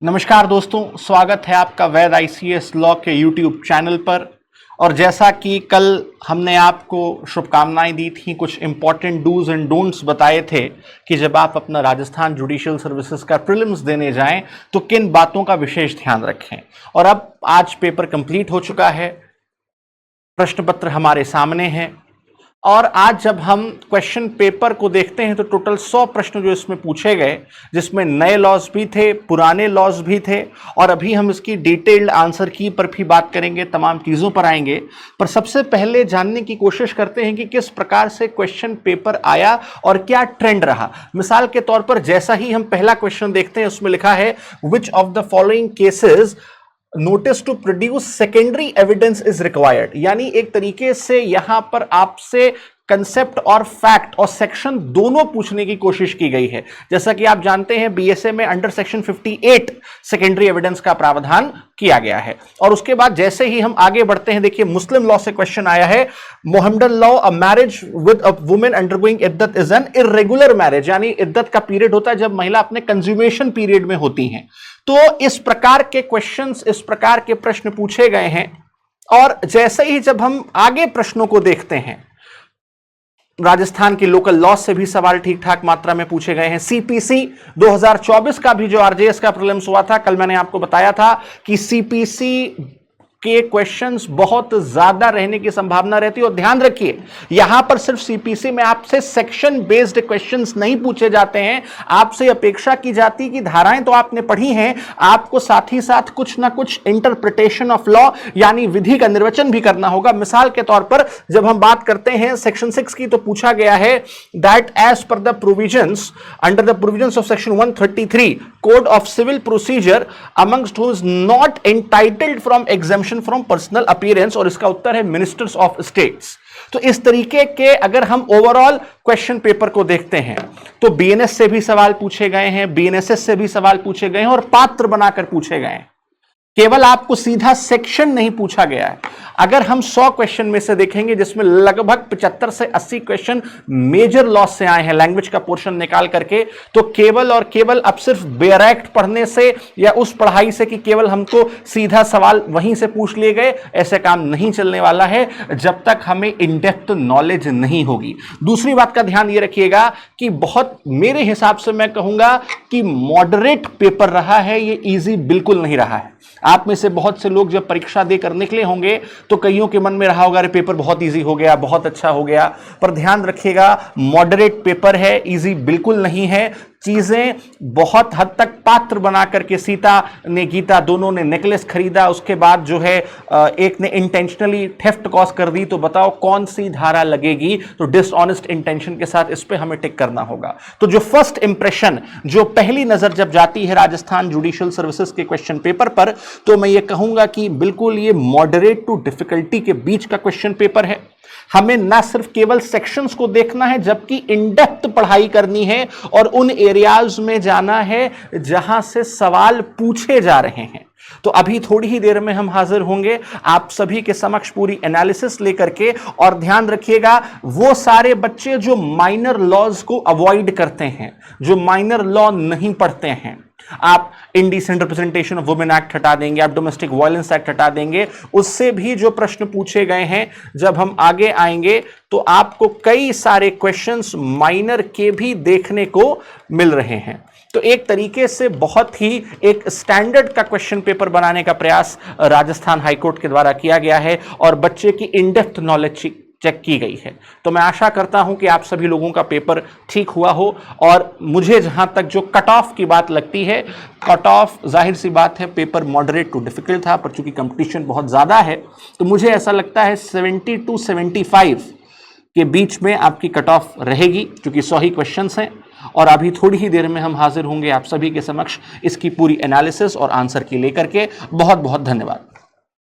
नमस्कार दोस्तों, स्वागत है आपका वैद आईसीएस लॉ के यूट्यूब चैनल पर। और जैसा कि कल हमने आपको शुभकामनाएं दी थी, कुछ इंपॉर्टेंट डूज एंड डोंट्स बताए थे कि जब आप अपना राजस्थान जुडिशियल सर्विसेज का प्रीलिम्स देने जाएं तो किन बातों का विशेष ध्यान रखें। और अब आज पेपर कंप्लीट हो चुका है, प्रश्न पत्र हमारे सामने है और आज जब हम क्वेश्चन पेपर को देखते हैं तो टोटल 100 प्रश्न जो इसमें पूछे गए, जिसमें नए लॉज भी थे, पुराने लॉज भी थे और अभी हम इसकी डिटेल्ड आंसर की पर भी बात करेंगे, तमाम चीज़ों पर आएंगे। पर सबसे पहले जानने की कोशिश करते हैं कि किस प्रकार से क्वेश्चन पेपर आया और क्या ट्रेंड रहा। मिसाल के तौर पर जैसा ही हम पहला क्वेश्चन देखते हैं उसमें लिखा है which of the following cases notice to produce secondary evidence is required. यानी एक तरीके से यहां पर आपसे कंसेप्ट और फैक्ट और सेक्शन दोनों पूछने की कोशिश की गई है। जैसा कि आप जानते हैं बीएसए में अंडर सेक्शन 58 सेकेंडरी एविडेंस का प्रावधान किया गया है। और उसके बाद जैसे ही हम आगे बढ़ते हैं, देखिए मुस्लिम लॉ से क्वेश्चन आया है, Mohammedan law, a marriage with a women undergoing इद्दत इज एन इर्रेगुलर मैरिज। यानी इद्दत का पीरियड होता है जब महिला अपने कंज्यूमेशन पीरियड में होती हैं। तो इस प्रकार के क्वेश्चंस, इस प्रकार के प्रश्न पूछे गए हैं। और जैसे ही जब हम आगे प्रश्नों को देखते हैं, राजस्थान के लोकल लॉ से भी सवाल ठीक ठाक मात्रा में पूछे गए हैं। सीपीसी 2024 का भी जो आरजेएस का प्रीलिम्स हुआ था, कल मैंने आपको बताया था कि सीपीसी के क्वेश्चंस बहुत ज्यादा रहने की संभावना रहती है। और ध्यान रखिए, यहां पर सिर्फ सीपीसी में आपसे सेक्शन बेस्ड क्वेश्चंस नहीं पूछे जाते हैं। आपसे अपेक्षा की जाती कि धाराएं तो आपने पढ़ी हैं, आपको साथ ही साथ कुछ ना कुछ इंटरप्रिटेशन ऑफ लॉ यानी विधि का निर्वचन भी करना होगा। मिसाल के तौर पर जब हम बात करते हैं सेक्शन 6 की, तो पूछा गया है that as per the provisions under the provisions of section 133 code of civil procedure amongst who is not entitled from exemption from personal appearance. और इसका उत्तर है मिनिस्टर्स ऑफ स्टेट्स। तो इस तरीके के अगर हम ओवरऑल क्वेश्चन पेपर को देखते हैं तो बीएनएस से भी सवाल पूछे गए हैं, बीएनएसएस से भी सवाल पूछे गए हैं और पात्र बनाकर पूछे गए हैं। केवल आपको सीधा सेक्शन नहीं पूछा गया है। अगर हम 100 क्वेश्चन में से देखेंगे जिसमें लगभग 75 से 80 क्वेश्चन मेजर लॉ से आए हैं, लैंग्वेज का पोर्शन निकाल करके, तो केवल और केवल अब सिर्फ बेयर एक्ट पढ़ने से या उस पढ़ाई से कि केवल हमको सीधा सवाल वहीं से पूछ लिए गए, ऐसे काम नहीं चलने वाला है जब तक हमें इन डेप्थ नॉलेज नहीं होगी। दूसरी बात का ध्यान ये रखिएगा कि बहुत, मेरे हिसाब से मैं कहूंगा कि मॉडरेट पेपर रहा है, ये इजी बिल्कुल नहीं रहा है। आप में से बहुत से लोग जब परीक्षा देकर निकले होंगे तो कईयों के मन में रहा होगा अरे पेपर बहुत इजी हो गया, बहुत अच्छा हो गया। पर ध्यान रखिएगा, मॉडरेट पेपर है, इजी बिल्कुल नहीं है। चीजें बहुत हद तक पात्र बना करके, सीता ने गीता दोनों ने नेकलेस खरीदा, उसके बाद जो है एक ने इंटेंशनली थेफ्ट कॉज कर दी, तो बताओ कौन सी धारा लगेगी। तो डिसऑनेस्ट इंटेंशन के साथ इस पे हमें टिक करना होगा। तो जो फर्स्ट इंप्रेशन, जो पहली नजर जब जाती है राजस्थान जुडिशियल सर्विसेज के क्वेश्चन पेपर पर, तो मैं ये कहूंगा कि बिल्कुल ये मॉडरेट टू डिफिकल्टी के बीच का क्वेश्चन पेपर है। हमें ना सिर्फ केवल सेक्शंस को देखना है, जबकि इन डेप्थ पढ़ाई करनी है और उन एरियाज में जाना है जहां से सवाल पूछे जा रहे हैं। तो अभी थोड़ी ही देर में हम हाजिर होंगे आप सभी के समक्ष पूरी एनालिसिस लेकर के। और ध्यान रखिएगा, वो सारे बच्चे जो माइनर लॉज को अवॉइड करते हैं, जो माइनर लॉ नहीं पढ़ते हैं, आप indecent representation of women act हटा देंगे, आप डोमेस्टिक वायलेंस एक्ट हटा देंगे, उससे भी जो प्रश्न पूछे गए हैं, जब हम आगे आएंगे तो आपको कई सारे क्वेश्चंस माइनर के भी देखने को मिल रहे हैं। तो एक तरीके से बहुत ही एक स्टैंडर्ड का क्वेश्चन पेपर बनाने का प्रयास राजस्थान हाईकोर्ट के द्वारा किया गया है और बच्चे की इन डेप्थ नॉलेज चेक की गई है। तो मैं आशा करता हूं कि आप सभी लोगों का पेपर ठीक हुआ हो। और मुझे जहां तक जो कट ऑफ की बात लगती है, कट ऑफ जाहिर सी बात है पेपर मॉडरेट टू डिफिकल्ट था, पर चूंकि कंपटीशन बहुत ज्यादा है तो मुझे ऐसा लगता है 70 to 75 के बीच में आपकी कट ऑफ रहेगी, क्योंकि 100 ही क्वेश्चंस हैं। और अभी थोड़ी ही देर में हम हाजिर होंगे आप सभी के समक्ष इसकी पूरी एनालिसिस और आंसर की लेकर के। बहुत बहुत धन्यवाद।